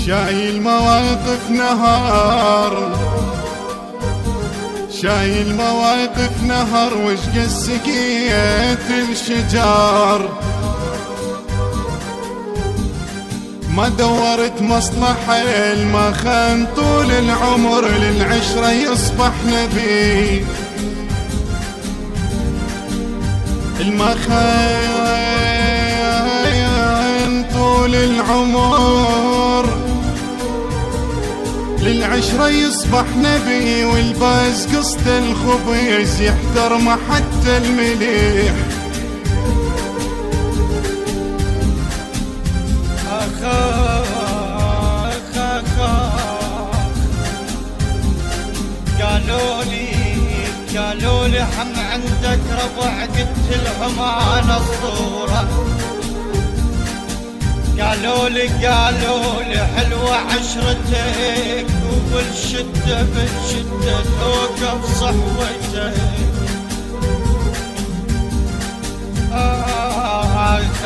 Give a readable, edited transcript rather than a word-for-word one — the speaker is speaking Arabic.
شايل مواقف نهار، شايل مواقف نهر، وش سقيت الشجار. ما دورت مصلحة ما خان طول العمر، للعشرة يصبح نبي. الما خان طول العمر، للعشرة يصبح نبي. والباس قصد الخبيز يحترم حتى المليح. قالوا لي حم عندك ربع، قلت لهم انا الصورة. قالوا لي حلوة عشرتك، وبالشدة بالشدة توقف صحوتك. آخ